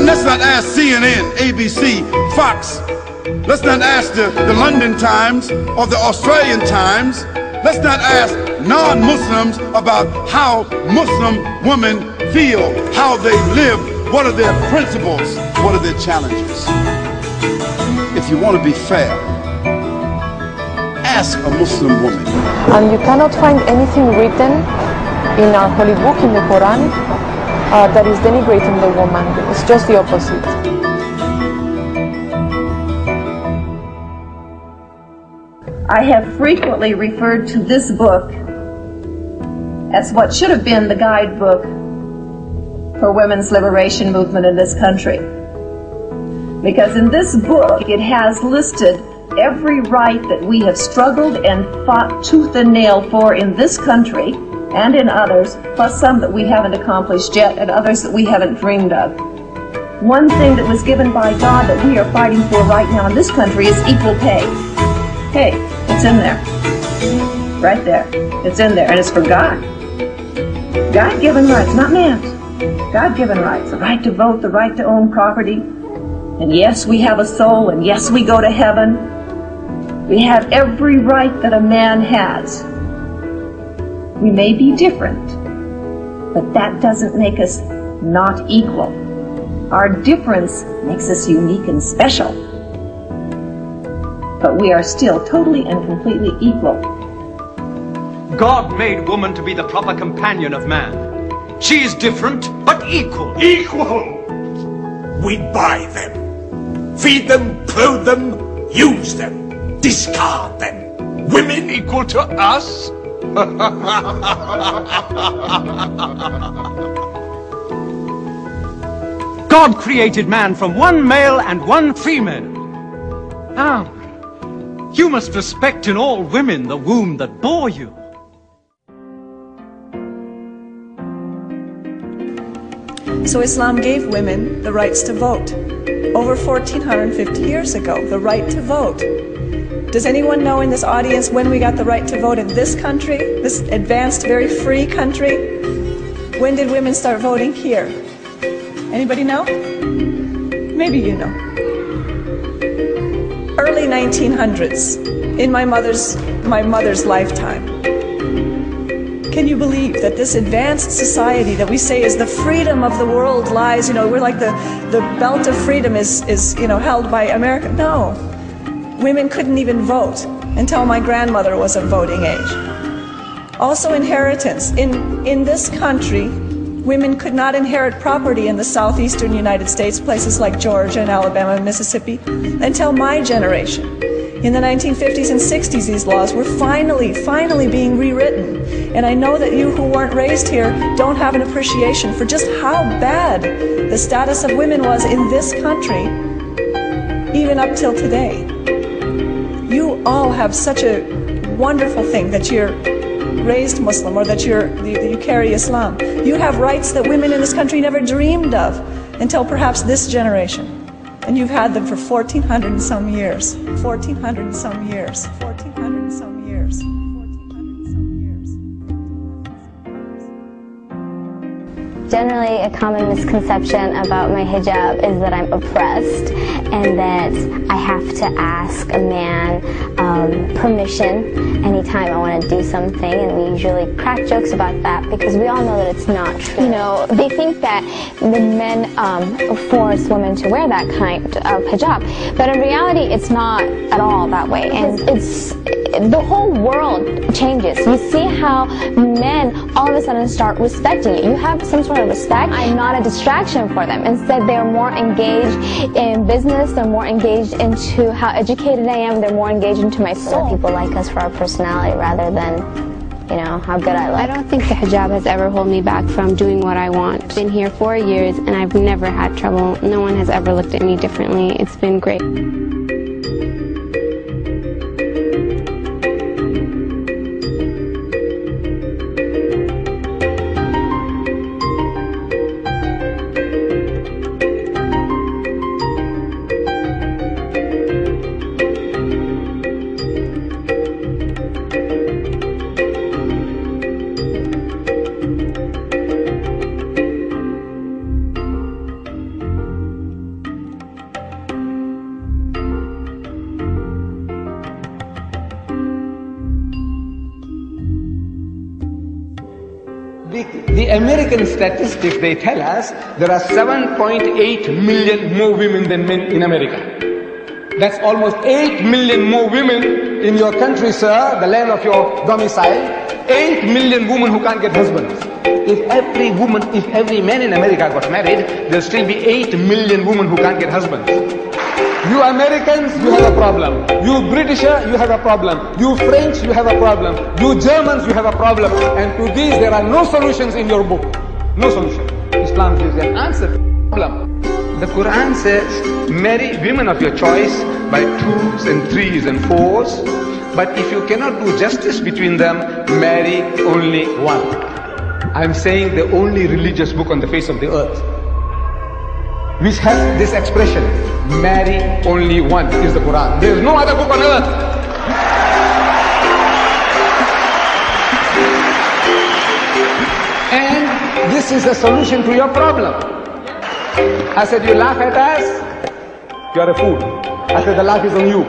let's not ask CNN, ABC, Fox. Let's not ask the London Times or the Australian Times. Let's not ask non-Muslims about how Muslim women feel, how they live, what are their principles, what are their challenges. If you want to be fair, ask a Muslim woman. And you cannot find anything written in our holy book, in the Quran, that is denigrating the woman. It's just the opposite. I have frequently referred to this book as what should have been the guidebook for women's liberation movement in this country. Because in this book, it has listed every right that we have struggled and fought tooth and nail for in this country and in others, plus some that we haven't accomplished yet and others that we haven't dreamed of. One thing that was given by God that we are fighting for right now in this country is equal pay. Hey, it's in there. Right there. It's in there, and it's for God. God-given rights, not man's. God-given rights. The right to vote, the right to own property. And yes, we have a soul, and yes, we go to heaven. We have every right that a man has. We may be different, but that doesn't make us not equal. Our difference makes us unique and special. But we are still totally and completely equal. God made woman to be the proper companion of man. She is different, but equal. Equal! We buy them, feed them, clothe them, use them, discard them. Women Equal to us? God created man from one male and one female. Now, you must respect in all women the womb that bore you. So Islam gave women the rights to vote over 1450 years ago, the right to vote. Does anyone know in this audience when we got the right to vote in this country, this advanced, very free country? When did women start voting here? Anybody know? Maybe you know. Early 1900s, in my mother's lifetime. Can you believe that this advanced society that we say is the freedom of the world lies, we're like the belt of freedom is held by America? No. Women couldn't even vote until my grandmother was of voting age. Also inheritance. In this country, women could not inherit property in the southeastern United States, places like Georgia and Alabama and Mississippi, until my generation. In the 1950s and 60s, these laws were finally being rewritten. And I know that you who weren't raised here don't have an appreciation for just how bad the status of women was in this country, even up till today. You all have such a wonderful thing that you're raised Muslim or that you carry Islam. You have rights that women in this country never dreamed of until perhaps this generation. And you've had them for 1,400 and some years. 1,400 and some years. 1,400 and some years. 1,400 and some years. Generally, a common misconception about my hijab is that I'm oppressed and that I have to ask a man permission anytime I want to do something, and we usually crack jokes about that because we all know that it's not true. They think that the men force women to wear that kind of hijab, but in reality it's not at all that way, and the whole world changes. You see how men all of a sudden start respecting you. You have some sort of respect. I'm not a distraction for them. Instead, they're more engaged in business. They're more engaged into how educated I am. They're more engaged into my soul. People like us for our personality rather than, how good I look. I don't think the hijab has ever held me back from doing what I want. I've been here 4 years and I've never had trouble. No one has ever looked at me differently. It's been great. The American statistics, they tell us there are 7.8 million more women than men in America. That's almost 8 million more women in your country, sir, the land of your domicile. 8 million women who can't get husbands. If every man in America got married, there'll still be 8 million women who can't get husbands. You Americans, you have a problem. You Britisher, you have a problem. You French, you have a problem. You Germans, you have a problem. And to these, there are no solutions in your book. No solution. Islam gives an answer to the problem. The Quran says, marry women of your choice by 2s and 3s and 4s. But if you cannot do justice between them, marry only one. I'm saying the only religious book on the face of the earth which has this expression, marry only one, is the Quran. There is no other book on earth. And this is the solution to your problem. I said, you laugh at us, you are a fool. I said, the laugh is on you.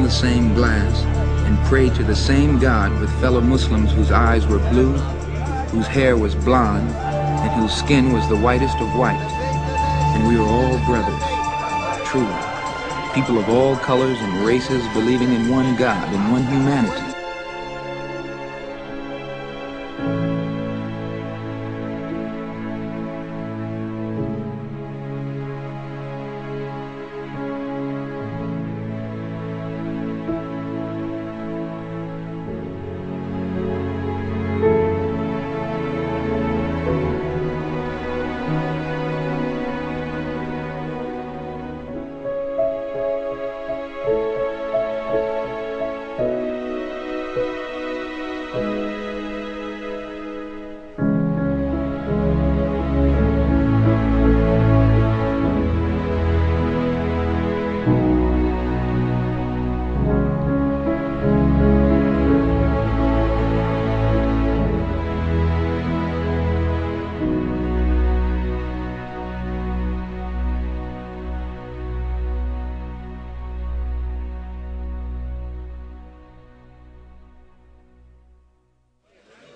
Same glass and pray to the same God with fellow Muslims whose eyes were blue, whose hair was blonde, and whose skin was the whitest of white. And we are all brothers, truly, people of all colors and races believing in one God and one humanity.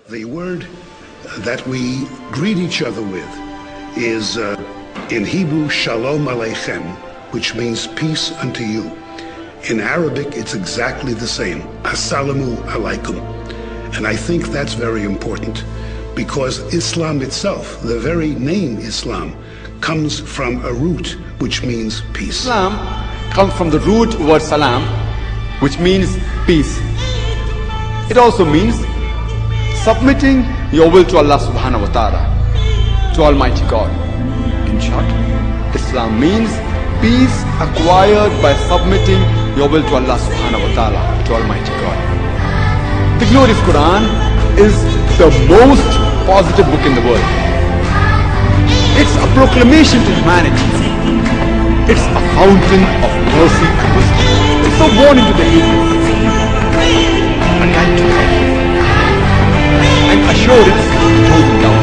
The word that we greet each other with is in Hebrew, Shalom Aleichem, which means peace unto you. In Arabic, it's exactly the same, Assalamu Alaikum. And I think that's very important because Islam itself, the very name Islam, comes from a root which means peace. Islam comes from the root word salam, which means peace. It also means submitting your will to Allah subhanahu wa ta'ala, to Almighty God. In short, Islam means peace acquired by submitting your will to Allah subhanahu wa ta'ala, to Almighty God. The glorious Quran is the most positive book in the world. It's a proclamation to humanity. It's a fountain of mercy and wisdom. It's so born into the ages. A guide to life. And assurance to those in doubt.